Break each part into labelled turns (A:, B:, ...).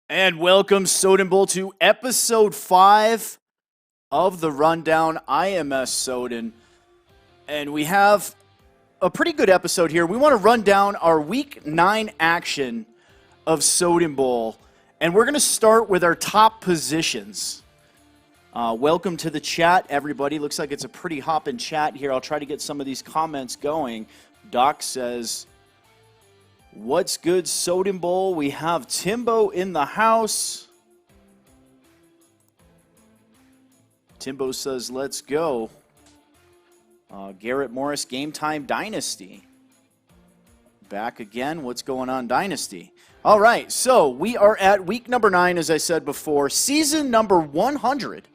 A: And welcome, Soden Bowl, to episode 5 of the Rundown. I am Soden, and we have a pretty good episode here. We want to run down our Week 9 action of Soden Bowl, and we're going to start with our top positions. Welcome to the chat, everybody. Looks like it's a pretty hopping chat here. I'll try to get some of these comments going. Doc says, what's good, Soden Bowl? We have Timbo in the house. Timbo says, let's go. Garrett Morris, Game Time Dynasty. Back again. What's going on, Dynasty? All right, so we are at week number 9, as I said before. Season number 100.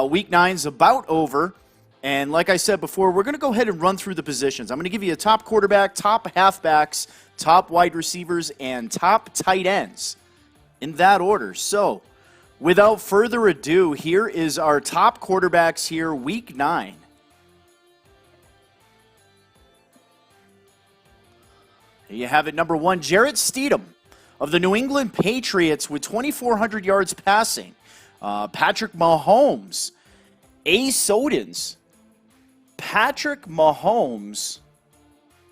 A: Week 9's about over. And like I said before, we're going to go ahead and run through the positions. I'm going to give you a top quarterback, top halfbacks, top wide receivers, and top tight ends in that order. So, without further ado, here is our top quarterbacks here, week 9. Here you have it, number 1, Jarrett Stidham of the New England Patriots with 2,400 yards passing. Patrick Mahomes, Soden's. Patrick Mahomes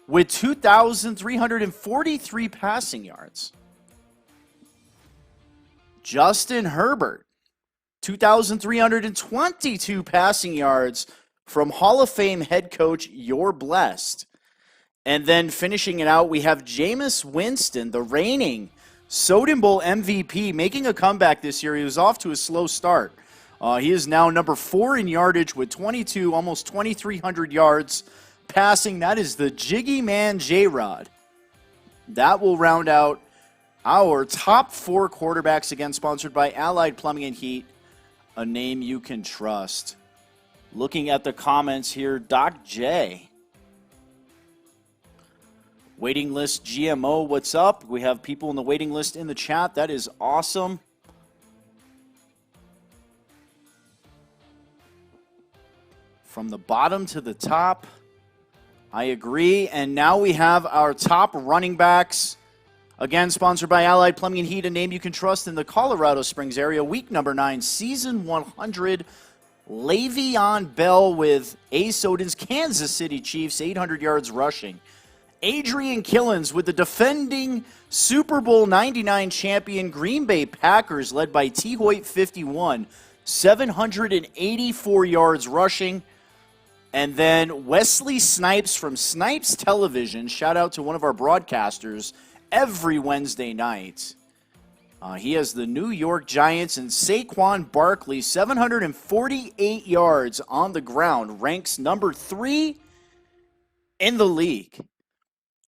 A: with 2,343 passing yards. Justin Herbert, 2,322 passing yards from Hall of Fame head coach You're Blessed. And then finishing it out, we have Jameis Winston, the reigning Soden Bowl MVP, making a comeback this year. He was off to a slow start. He is now number 4 in yardage with 22, almost 2,300 yards passing. That is the Jiggy Man J-Rod. That will round out our top 4 quarterbacks, again sponsored by Allied Plumbing and Heat, a name you can trust. Looking at the comments here, Doc J. Waiting list GMO, what's up? We have people in the waiting list in the chat. That is awesome. From the bottom to the top, I agree. And now we have our top running backs. Again, sponsored by Allied Plumbing and Heat, a name you can trust in the Colorado Springs area. Week number 9, season 100. Le'Veon Bell with Soden's Kansas City Chiefs, 800 yards rushing. Adrian Killens with the defending Super Bowl 99 champion Green Bay Packers, led by T. Hoyt 51, 784 yards rushing. And then Wesley Snipes from Snipes Television, shout out to one of our broadcasters every Wednesday night. He has the New York Giants and Saquon Barkley, 748 yards on the ground, ranks number 3 in the league.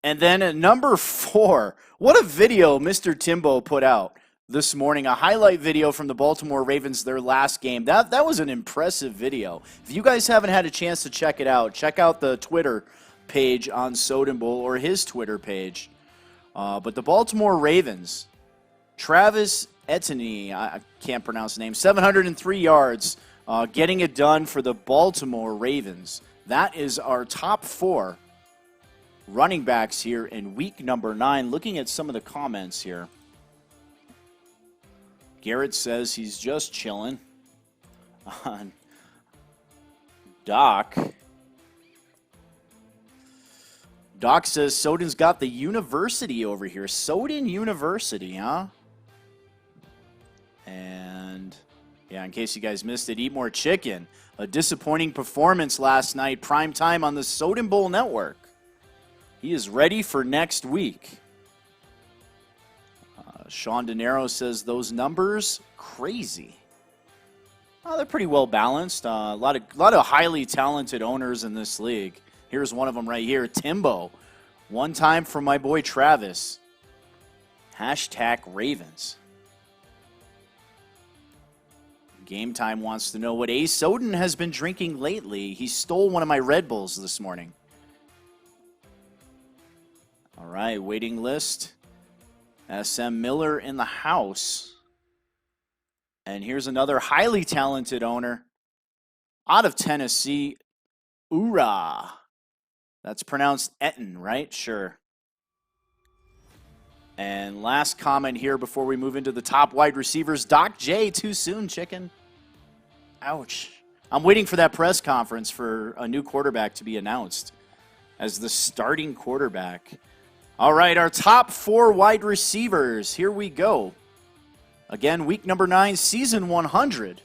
A: And then at number 4, what a video Mr. Timbo put out this morning, a highlight video from the Baltimore Ravens, their last game. That was an impressive video. If you guys haven't had a chance to check it out, check out the Twitter page on Soden Bowl or his Twitter page. But the Baltimore Ravens, Travis Etienne, I can't pronounce the name, 703 yards, getting it done for the Baltimore Ravens. That is our top 4 running backs here in week number 9. Looking at some of the comments here. Garrett says he's just chilling. On Doc. Doc says Soden's got the university over here. Soden University, huh? And yeah, in case you guys missed it, Eat More Chicken. A disappointing performance last night, prime time on the Soden Bowl Network. He is ready for next week. Sean De Niro says those numbers, crazy. Oh, they're pretty well balanced. A lot of highly talented owners in this league. Here's one of them right here, Timbo. One time for my boy Travis. Hashtag Ravens. Game Time wants to know what Soden has been drinking lately. He stole one of my Red Bulls this morning. All right, waiting list. SM Miller in the house. And here's another highly talented owner out of Tennessee, Ura. That's pronounced Etten, right? Sure. And last comment here before we move into the top wide receivers. Doc J, too soon, chicken. Ouch. I'm waiting for that press conference for a new quarterback to be announced as the starting quarterback. All right, our top 4 wide receivers. Here we go. Again, week number 9, season 100.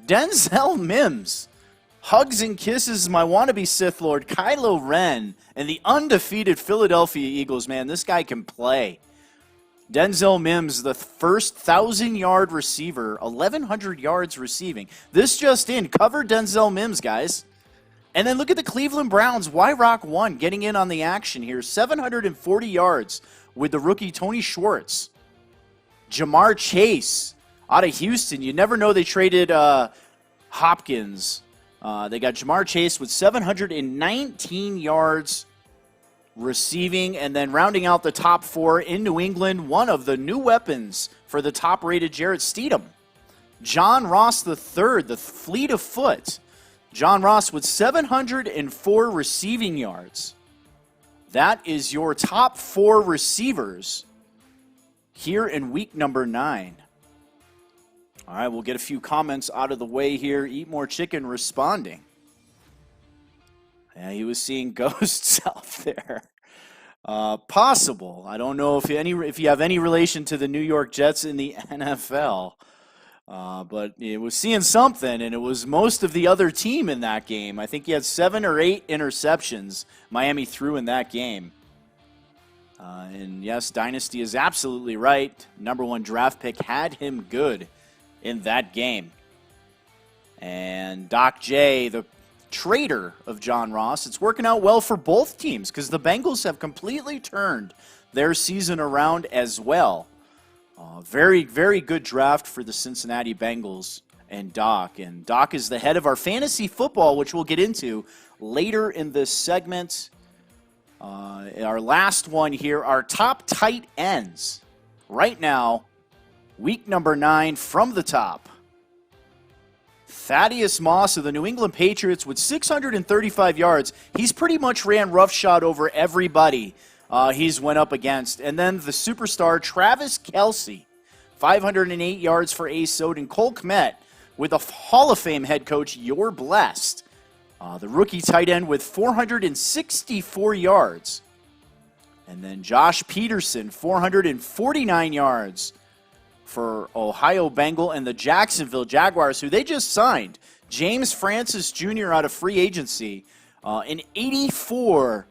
A: Denzel Mills. Hugs and kisses, my wannabe Sith Lord, Kylo Ren, and the undefeated Philadelphia Eagles. Man, this guy can play. Denzel Mills, the first 1,000-yard receiver, 1,100 yards receiving. This just in, cover Denzel Mills, guys. And then look at the Cleveland Browns, Y-Rock 1, getting in on the action here. 740 yards with the rookie Tony Schwartz. Jamar Chase out of Houston. You never know they traded Hopkins. They got Jamar Chase with 719 yards receiving, and then rounding out the top 4 in New England, one of the new weapons for the top-rated Jarrett Stidham. John Ross III, the fleet of foot. John Ross with 704 receiving yards. That is your top 4 receivers here in week number 9. All right, we'll get a few comments out of the way here. Eat More Chicken responding. Yeah, he was seeing ghosts out there. Possible. I don't know if you have any relation to the New York Jets in the NFL. But it was seeing something, and it was most of the other team in that game. I think he had 7 or 8 interceptions Miami threw in that game. And yes, Dynasty is absolutely right. Number 1 draft pick had him good in that game. And Doc J, the traitor of John Ross, it's working out well for both teams because the Bengals have completely turned their season around as well. Very, very good draft for the Cincinnati Bengals and Doc. And Doc is the head of our fantasy football, which we'll get into later in this segment. Our last one here, our top tight ends. Right now, week number 9 from the top. Thaddeus Moss of the New England Patriots with 635 yards. He's pretty much ran roughshod over everybody he's went up against. And then the superstar Travis Kelce, 508 yards for Ace Soden. Cole Kmet with a Hall of Fame head coach, you're blessed. The rookie tight end with 464 yards. And then Josh Peterson, 449 yards for Ohio Bengal and the Jacksonville Jaguars, who they just signed. James Francis Jr. out of free agency, an 84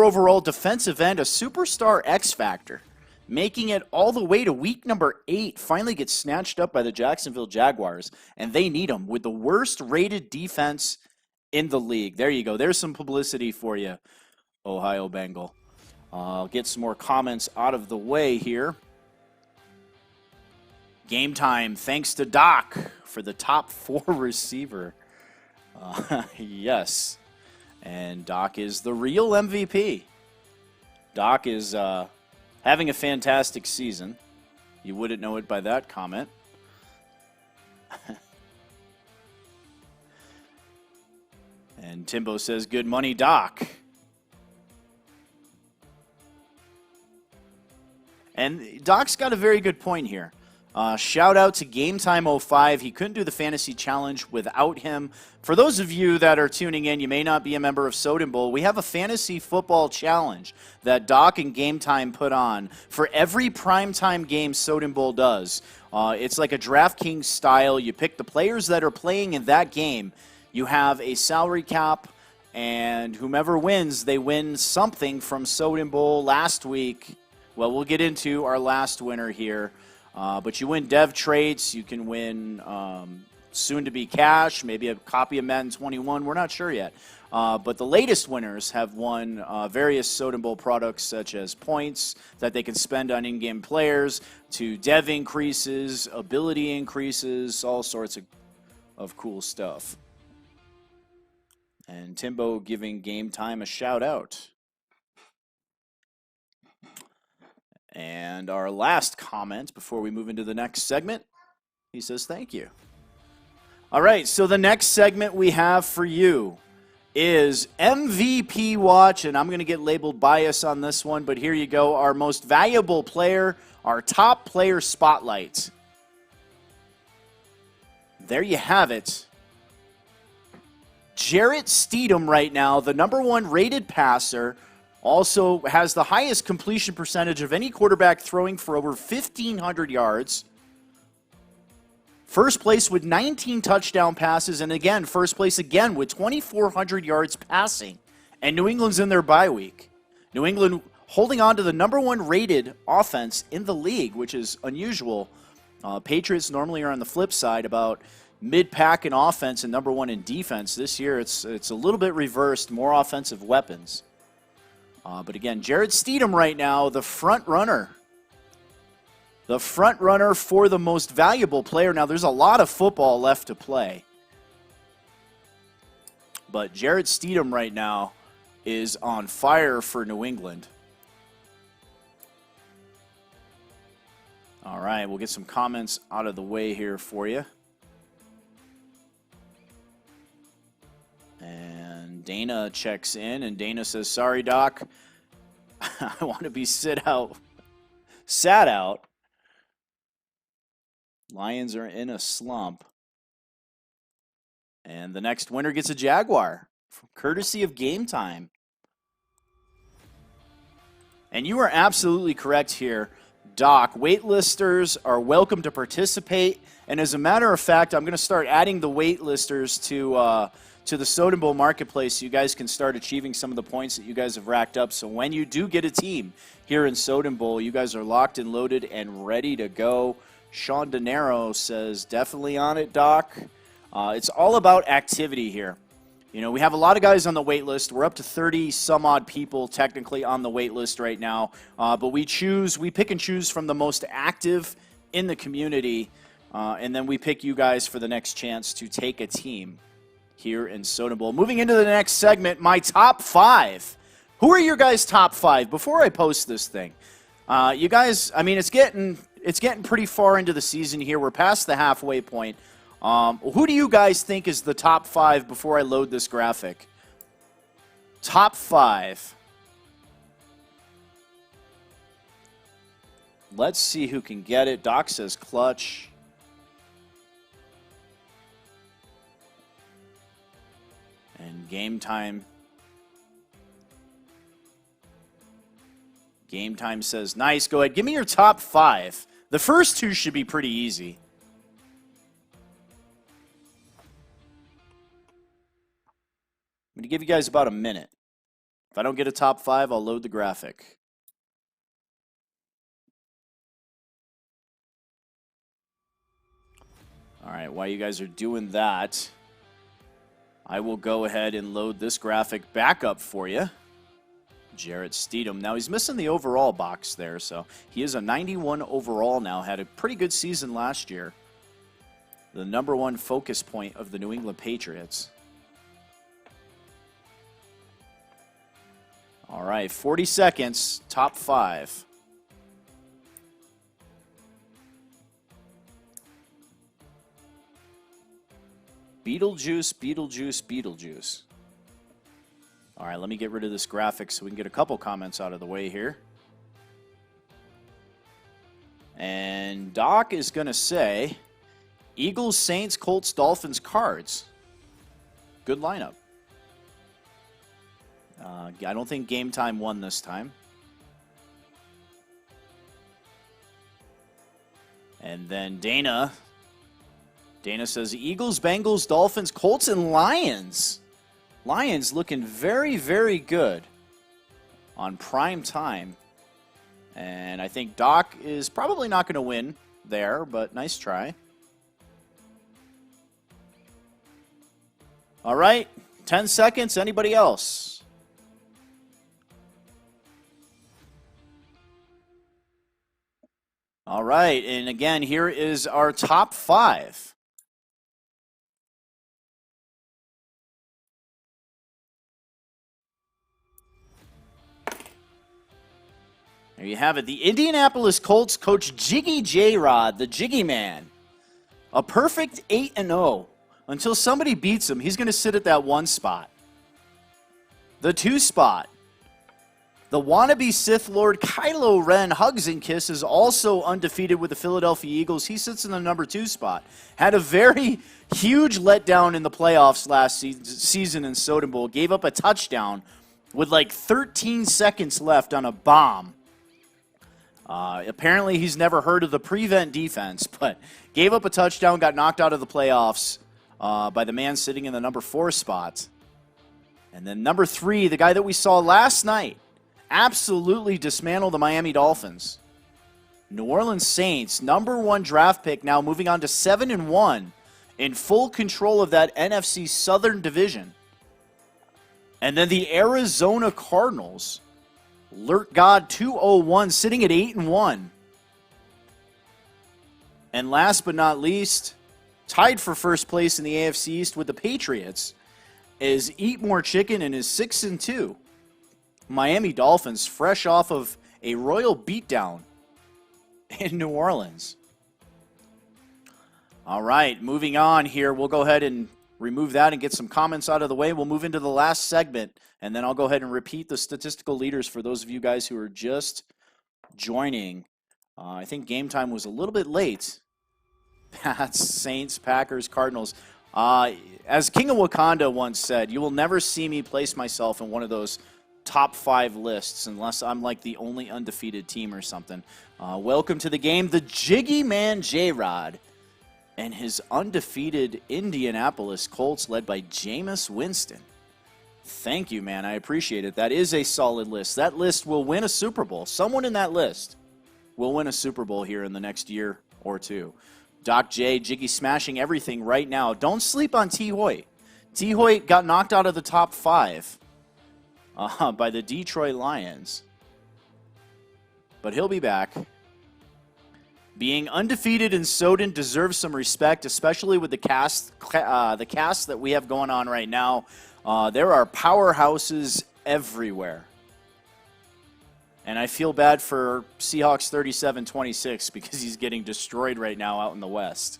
A: overall defensive end, a superstar X factor, making it all the way to week number 8. Finally gets snatched up by the Jacksonville Jaguars, and they need him with the worst rated defense in the league. There you go. There's some publicity for you, Ohio Bengal. I'll get some more comments out of the way here. Game time, thanks to Doc for the top 4 receiver. Yes. And Doc is the real MVP. Doc is having a fantastic season. You wouldn't know it by that comment. And Timbo says, good money, Doc. And Doc's got a very good point here. Shout out to Game Time 05. He couldn't do the fantasy challenge without him. For those of you that are tuning in, you may not be a member of Soden Bowl. We have a fantasy football challenge that Doc and Game Time put on for every primetime game Soden Bowl does. It's like a DraftKings style. You pick the players that are playing in that game. You have a salary cap, and whomever wins, they win something from Soden Bowl last week. Well, we'll get into our last winner here. But you win dev traits, you can win soon-to-be cash, maybe a copy of Madden 21, we're not sure yet. But the latest winners have won various Soden Bowl products such as points that they can spend on in-game players, to dev increases, ability increases, all sorts of cool stuff. And Timbo giving Game Time a shout-out. And our last comment before we move into the next segment, he says thank you. All right, so the next segment we have for you is MVP watch, and I'm going to get labeled bias on this one, but here you go. Our most valuable player, our top player spotlight. There you have it. Jarrett Stidham right now, the #1 rated passer, also has the highest completion percentage of any quarterback throwing for over 1,500 yards. First place with 19 touchdown passes, and again, first place again with 2,400 yards passing. And New England's in their bye week. New England holding on to the #1 rated offense in the league, which is unusual. Patriots normally are on the flip side, about mid-pack in offense and #1 in defense. This year, it's a little bit reversed, more offensive weapons. But again, Jarrett Stidham right now, the front runner. The front runner for the most valuable player. Now, there's a lot of football left to play. But Jarrett Stidham right now is on fire for New England. All right, we'll get some comments out of the way here for you. And Dana checks in, and Dana says, sorry, Doc, I want to be sat out. Lions are in a slump. And the next winner gets a Jaguar, courtesy of Game Time. And you are absolutely correct here, Doc. Waitlisters are welcome to participate. And as a matter of fact, I'm going to start adding the waitlisters to the Soden Bowl marketplace so you guys can start achieving some of the points that you guys have racked up. So when you do get a team here in Soden Bowl, you guys are locked and loaded and ready to go. Sean De Niro says, definitely on it, Doc. It's all about activity here. You know, we have a lot of guys on the wait list. We're up to 30 some odd people technically on the wait list right now. But we pick and choose from the most active in the community. And then we pick you guys for the next chance to take a team here in Soden Bowl. Moving into the next segment, my top 5. Who are your guys' top 5? Before I post this thing, you guys, I mean, it's getting pretty far into the season here. We're past the halfway point. Who do you guys think is the top 5 before I load this graphic? Top 5. Let's see who can get it. Doc says clutch. And Game Time. Game Time says, nice. Go ahead. Give me your top 5. The first 2 should be pretty easy. I'm going to give you guys about a minute. If I don't get a top 5, I'll load the graphic. All right, while you guys are doing that, I will go ahead and load this graphic back up for you. Jarrett Stidham. Now, he's missing the overall box there, so he is a 91 overall now. Had a pretty good season last year. The #1 focus point of the New England Patriots. All right, 40 seconds, top 5. Beetlejuice, Beetlejuice, Beetlejuice. All right, let me get rid of this graphic so we can get a couple comments out of the way here. And Doc is going to say, Eagles, Saints, Colts, Dolphins, Cards. Good lineup. I don't think Game Time won this time. And then Dana says Eagles, Bengals, Dolphins, Colts, and Lions. Lions looking very, very good on prime time. And I think Doc is probably not going to win there, but nice try. All right, 10 seconds. Anybody else? All right, and again, here is our top 5. There you have it. The Indianapolis Colts coach Jiggy J-Rod, the Jiggy Man. A perfect 8-0. Until somebody beats him, he's going to sit at that 1 spot. The 2 spot. The wannabe Sith Lord Kylo Ren hugs and kisses, also undefeated with the Philadelphia Eagles. He sits in the number 2 spot. Had a very huge letdown in the playoffs last season in Soden Bowl. Gave up a touchdown with like 13 seconds left on a bomb. Apparently he's never heard of the prevent defense, but gave up a touchdown, got knocked out of the playoffs by the man sitting in the number 4 spot. And then number 3, the guy that we saw last night, absolutely dismantle the Miami Dolphins. New Orleans Saints, number 1 draft pick, now moving on to 7-1 in full control of that NFC Southern Division. And then the Arizona Cardinals, Lurt God 201, sitting at 8-1. And last but not least, tied for first place in the AFC East with the Patriots, is Eat More Chicken and is 6-2. Miami Dolphins, fresh off of a royal beatdown in New Orleans. All right, moving on here. We'll go ahead and remove that and get some comments out of the way. We'll move into the last segment, and then I'll go ahead and repeat the statistical leaders for those of you guys who are just joining. I think game time was a little bit late. Pats, Saints, Packers, Cardinals. As King of Wakanda once said, you will never see me place myself in one of those top 5 lists unless I'm like the only undefeated team or something. Welcome to the game, the Jiggy Man J-Rod and his undefeated Indianapolis Colts led by Jameis Winston. Thank you, man. I appreciate it. That is a solid list. That list will win a Super Bowl. Someone in that list will win a Super Bowl here in the next year or two. Doc J, Jiggy smashing everything right now. Don't sleep on T. Hoyt. T. Hoyt got knocked out of the top 5 by the Detroit Lions. But he'll be back. Being undefeated in Soden deserves some respect, especially with the cast that we have going on right now. There are powerhouses everywhere. And I feel bad for Seahawks 37-26 because he's getting destroyed right now out in the West.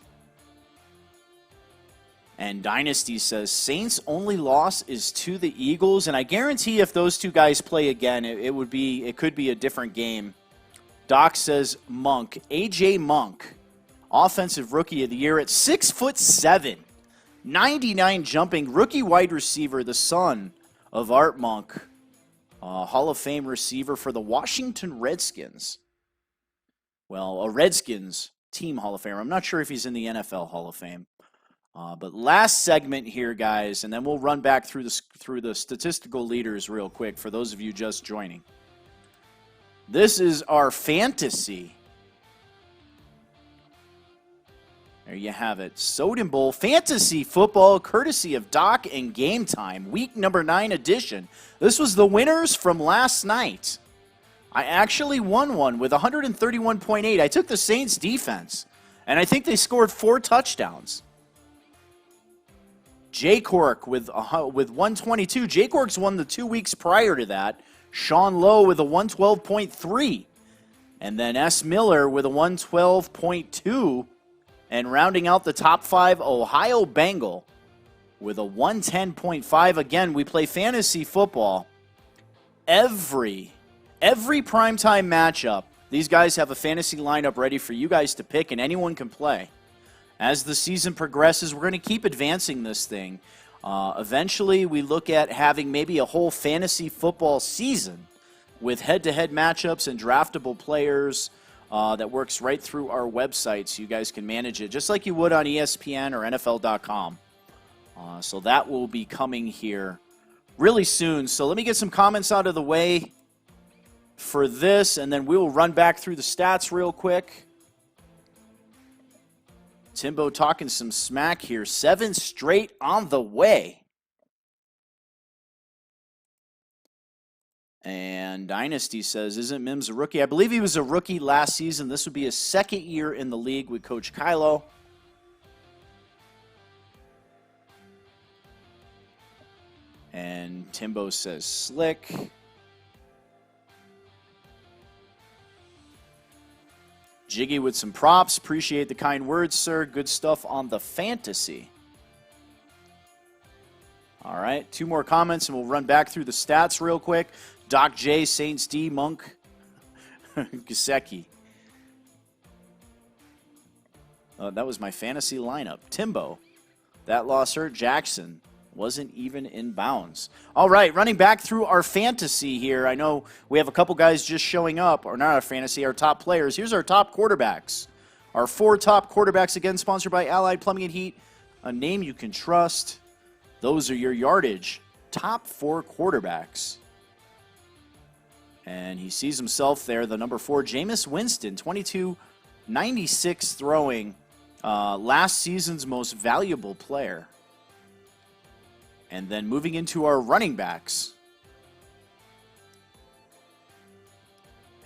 A: And Dynasty says, Saints' only loss is to the Eagles, and I guarantee if those two guys play again, it could be a different game. Doc says Monk, AJ Monk, offensive rookie of the year at 6'7", 99 jumping, rookie wide receiver, the son of Art Monk, Hall of Fame receiver for the Washington Redskins. Well, a Redskins team Hall of Famer. I'm not sure if he's in the NFL Hall of Fame. But last segment here, guys, and then we'll run back through the statistical leaders real quick for those of you just joining. This is our fantasy. There you have it. Soden Bowl Fantasy Football, courtesy of Doc and Game Time, week number 9 edition. This was the winners from last night. I actually won one with 131.8. I took the Saints defense, and I think they scored 4 touchdowns. J. Cork with 122. J. Cork's won the 2 weeks prior to that. Sean Lowe with a 112.3. And then S. Miller with a 112.2. And rounding out the top 5, Ohio Bengal with a 110.5. Again, we play fantasy football. Every primetime matchup, these guys have a fantasy lineup ready for you guys to pick, and anyone can play. As the season progresses, we're going to keep advancing this thing. Eventually, we look at having maybe a whole fantasy football season with head-to-head matchups and draftable players that works right through our website, so you guys can manage it just like you would on ESPN or NFL.com. So that will be coming here really soon. So let me get some comments out of the way for this, and then we will run back through the stats real quick. Timbo talking some smack here. 7 straight on the way. And Dynasty says, isn't Mims a rookie? I believe he was a rookie last season. This would be his second year in the league with Coach Kylo. And Timbo says, slick. Jiggy with some props. Appreciate the kind words, sir. Good stuff on the fantasy. All right, 2 more comments, and we'll run back through the stats real quick. Doc J, Saints D, Monk, Gasecki. That was my fantasy lineup. Timbo, that loss hurt. Jackson wasn't even in bounds. All right, running back through our fantasy here. I know we have a couple guys just showing up, or not our fantasy, our top players. Here's our top quarterbacks. Our 4 top quarterbacks, again, sponsored by Allied Plumbing and Heat, a name you can trust. Those are your yardage top 4 quarterbacks. And he sees himself there, the number 4, Jameis Winston, 22.96 throwing, last season's most valuable player. And then moving into our running backs.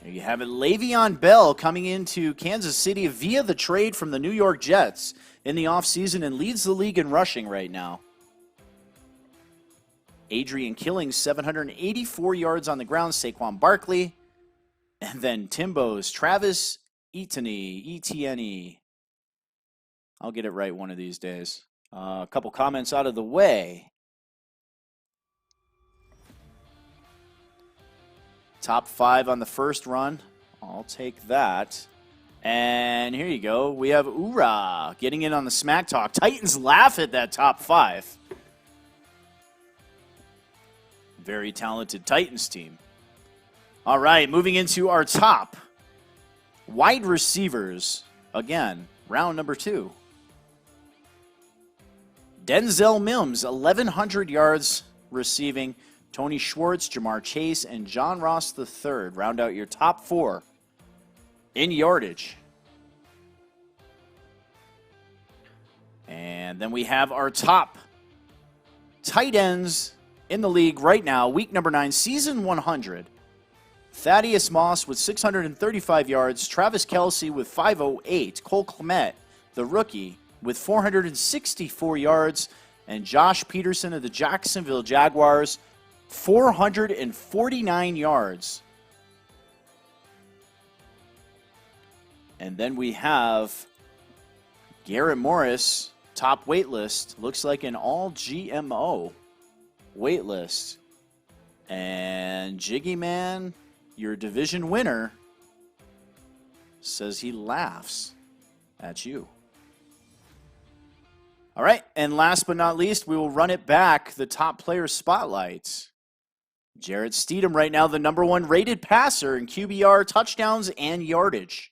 A: There you have it. Le'Veon Bell coming into Kansas City via the trade from the New York Jets in the offseason and leads the league in rushing right now. Adrian Killing, 784 yards on the ground. Saquon Barkley. And then Timbo's Travis Etienne. I'll get it right one of these days. A couple comments out of the way. Top 5 on the first run. I'll take that. And here you go. We have Ura getting in on the smack talk. Titans laugh at that top 5. Very talented Titans team. All right, moving into our top wide receivers. Again, round number 2. Denzel Mills, 1,100 yards receiving. Tony Schwartz, Jamar Chase, and John Ross III round out your top 4 in yardage. And then we have our top tight ends in the league right now, week number 9, season 100. Thaddeus Moss with 635 yards, Travis Kelce with 508, Cole Kmet, the rookie, with 464 yards, and Josh Peterson of the Jacksonville Jaguars, 449 yards. And then we have Garrett Morris, top wait list. Looks like an all GMO wait list. And Jiggy Man, your division winner, says he laughs at you. All right, and last but not least, we will run it back, the top player spotlights. Jarrett Stidham right now, the number 1 rated passer in QBR, touchdowns, and yardage.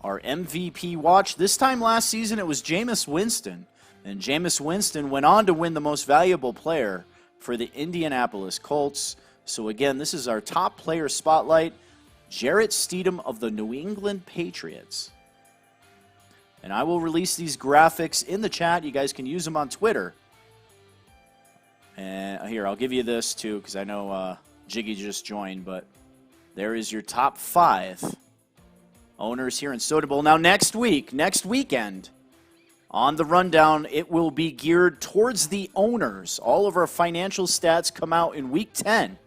A: Our MVP watch, this time last season it was Jameis Winston. And Jameis Winston went on to win the most valuable player for the Indianapolis Colts. So again, this is our top player spotlight, Jarrett Stidham of the New England Patriots. And I will release these graphics in the chat. You guys can use them on Twitter. And here, I'll give you this too, because I know Jiggy just joined, but there is your top 5 owners here in Soden Bowl. Now next weekend, on the rundown, it will be geared towards the owners. All of our financial stats come out in week 10.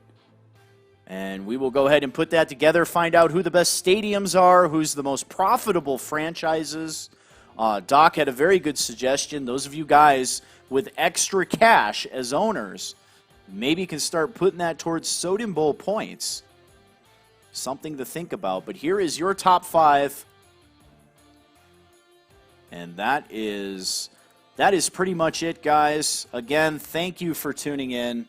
A: And we will go ahead and put that together, find out who the best stadiums are, who's the most profitable franchises. Doc had a very good suggestion. Those of you guys with extra cash as owners, maybe can start putting that towards Soden Bowl points. Something to think about. But here is your top 5. And that is pretty much it, guys. Again, thank you for tuning in.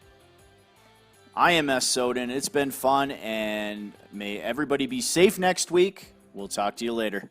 A: I am S. Soden. It's been fun, and may everybody be safe next week. We'll talk to you later.